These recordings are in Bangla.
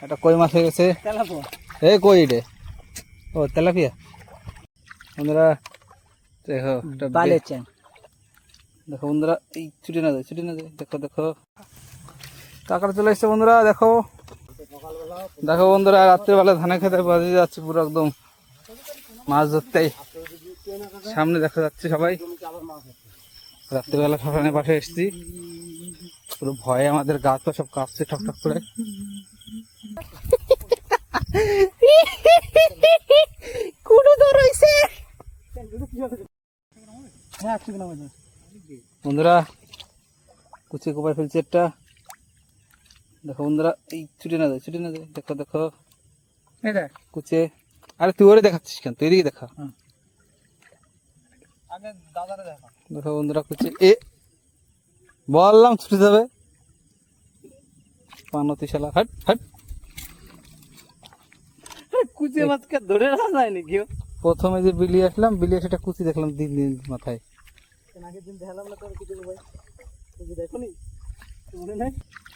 এটা কই মাছ হয়ে গেছে। এই কই রে, ও তেলাপিয়া। বন্ধুরা দেখো দেখো বন্ধুরা, এই ছুটি না যায় দেখো দেখো কাঁকড়া চলে এসছে বন্ধুরা। দেখো দেখো বন্ধুরা, রাত্রিবেলা ধানে খেতে বাজে যাচ্ছে পুরো একদম মাছ ধরতেই। সামনে দেখা যাচ্ছে সবাই, রাত্রিবেলা শ্মশানের পাশে এসেছি, পুরো ভয়ে আমাদের গা তো সব কাঁপছে ঠকঠক করে। বন্ধুরা কুচি কোপায় ফেলছে একটা। দেখো বন্ধুরা, এই ছুটি না যায় দেখো দেখো কুচে। আরে তুই ওরে দেখাচ্ছিস কেন, তুই এদিকে দেখা। দেখো বন্ধুরা কুচি, এ বললাম ছুটে যাবে পানতি শালা। হাট হাট, কুচি মাছকে ধরে রাখা যায় নাকি? প্রথমে যে বিলি আসলাম, বিলি এসে একটা কুচি দেখলাম দিন দিন মাথায়।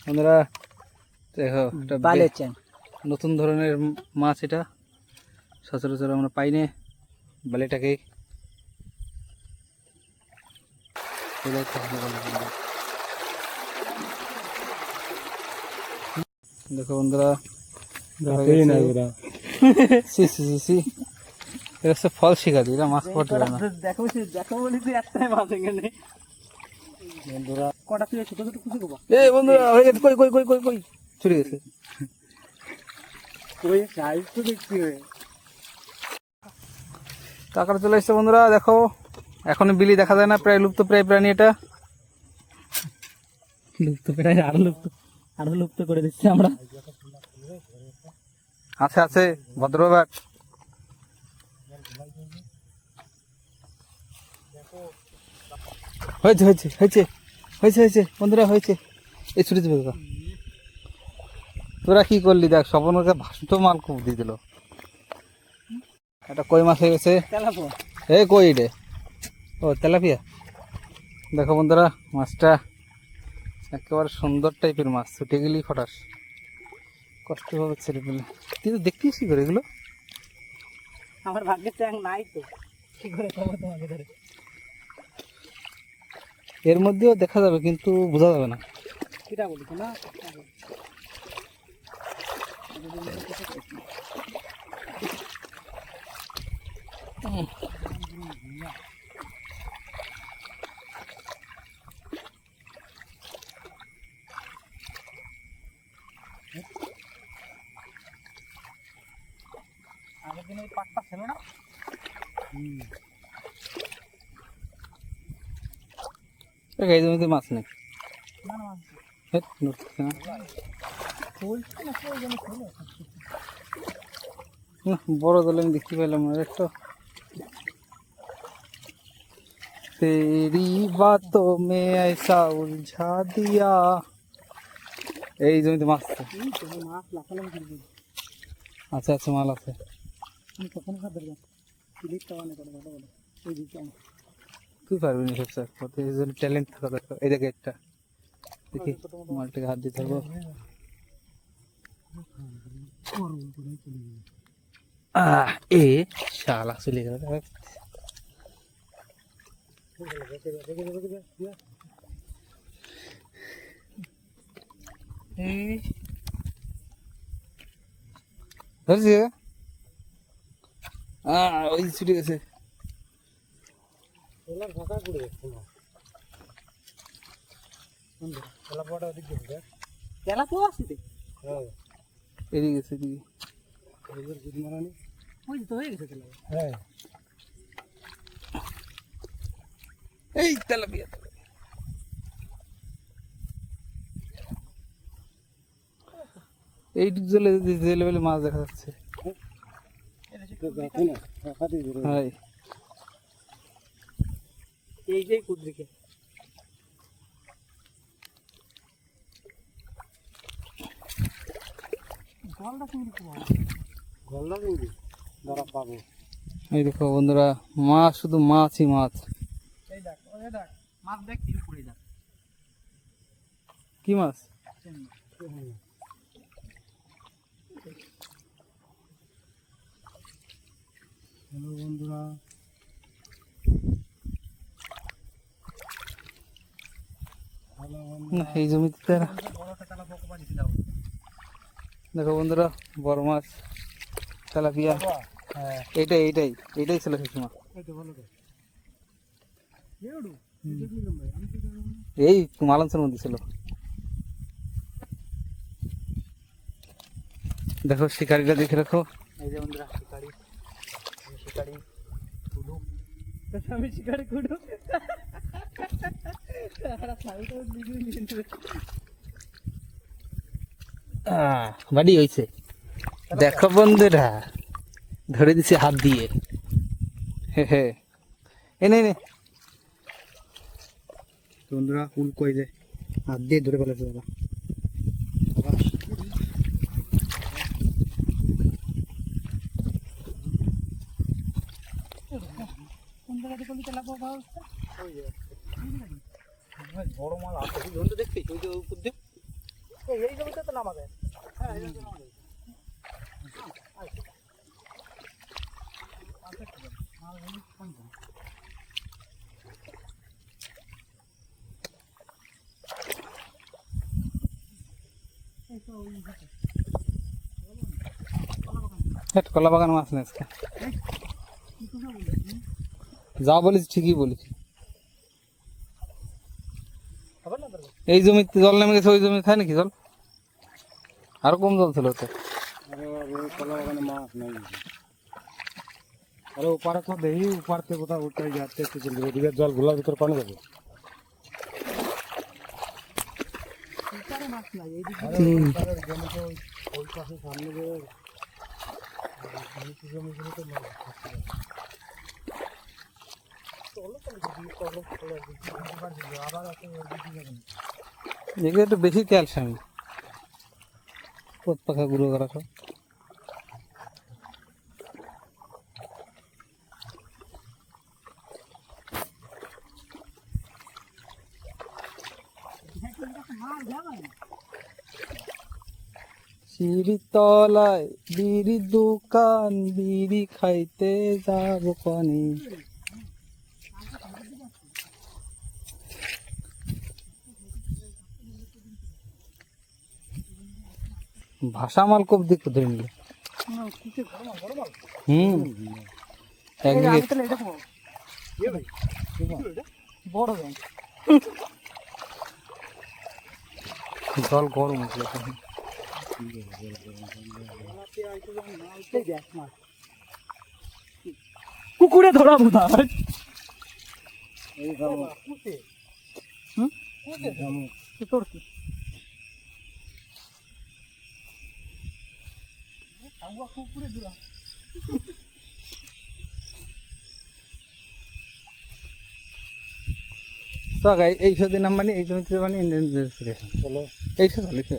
বন্ধুরা দেখো একটা নতুন ধরনের মাছ, এটা সচরাচর আমরা পাই না, বালিটাকে। দেখো বন্ধুরা, ফল শিকারি, এরা মাছ পড়তে পারে না। দেখো দেখো বলি তুই একটাই মাছ এখানে। বন্ধুরা কটা তুই ছোট ছোট কুচি কোবা। এই বন্ধুরা হয়ে গেছে, কই কই কই কই কই ছুটে গেছে। ওই সাইজ তো দেখছি হয়ে কাঁকড়া চলে এসছে বন্ধুরা। দেখো এখন বিলি দেখা যায় না, প্রায় লুপ্ত প্রায় প্রাণী এটা। লুপ্ত প্রায় আরো লুপ্ত করে দিচ্ছি আমরা। আছে আছে ভদ্রবাগ। হয়েছে হয়েছে হয়েছে হয়েছে হয়েছে বন্ধুরা হয়েছে। এই ছুটি দেবে তোরা কি করলি, দেখ স্বপনকে ভাসুত মাল খুব দিয়ে দিল। একটা কই মাছ হয়ে গেছে। এই কই রে, ও তেলাপিয়া। দেখো বন্ধুরা মাছটা একেবারে সুন্দর টাইপের মাছ, ছুটে গেলেই ফটাস, কষ্ট হবে ছেলে পেলে। কিন্তু দেখতেই কি করে এগুলো, আমার ভাগ্যে চ্যাং নাই তো, কি করে খাবো তোমাকে ধরে। এর মধ্যেও দেখা যাবে কিন্তু বোঝা যাবে না। কিটা বলিস না, আগের দিন ওই পাটটা ছিল না। এই জমিতে মাছ নেই, বড় দলে আমি দেখতে পেলাম একটা। তেরি বাতোं में ऐसा उलझा दिया। এই জমিতে মাছ আছে, আছে মাল আছে। তুই পারবি না সব স্যার, ট্যালেন্ট থাকা দরকার। এই দেখে একটা দেখি মালটাকে হাত দিতে পারবো। এ শালা চলে গেল। ধরছি ওই ছুটে গেছে। এদিকে গেছে এদিকে। এই তেলাপিয়া, এই জলে যে লেভেলে মাছ দেখা যাচ্ছে। এই যে কুদ্রিকে এই দেখো বন্ধুরা, মাছ শুধু মাছই মাছ। মাছ দেখ পড়ে যাক। কি মাছ? হ্যালো বন্ধুরা, না এই জমিতে তো এরা- দেখো বন্ধুরা বড় মাছ তেলাপিয়া এইটাই এইটাই এইটাই ছিল সেই সময় এই মালাংসের মধ্যে ছিল। দেখো শিকারিটা দেখে রাখো। এই যে বন্ধুরা শিকারি, কুডু, আমি শিকারি কুডু। বাড়ি হয়েছে দেখো বন্ধুরা, ধরে দিছে হাত দিয়ে। হে হে এনে নে বন্ধুরা ফুল কই যে হাত দিয়ে ধরে ফেলেছে দাদা। বড় মাল আছে দেখছি ওই যে উপর দিয়ে এই জমিতে তো নামাবে। হ্যাঁ এই জমিতে নামাবে। কলা বাগান মাছ নেই আজকে। যা বলেছি ঠিকই বলেছি। এই জমিতে জল নেমে গেছে, ওই জমি খায় নাকি জল? আরো কম জল ছিল তো। কলা বাগানে মাছ নাই। আরে ওপারে তো দেখি ওপার থেকে কোথাও উঠতে যাচ্ছে একটু জলদি, ওদিকে জল ঘোলার ভিতরে পানি যাবে। জমিতে ওই পাশে সামনে যে জমিগুলোতে মাছ আবার আছে এগুলো একটু বেশি ক্যালসিয়াম, পথ পাখা গুঁড়ো করা সব। সিঁড়ির তলায় বিড়ির দোকান, বিড়ি খাইতে যাবো পানি। ভাষা মাল খুব দেখতে ধরে নিলে। একদিকে বড় জল গরম উঠলো তখন। কুকুরে ধরা বোধ হয়। এই সাথে নাম মানে এই জমিতে মানে ইন্ডিয়ান এই সাথে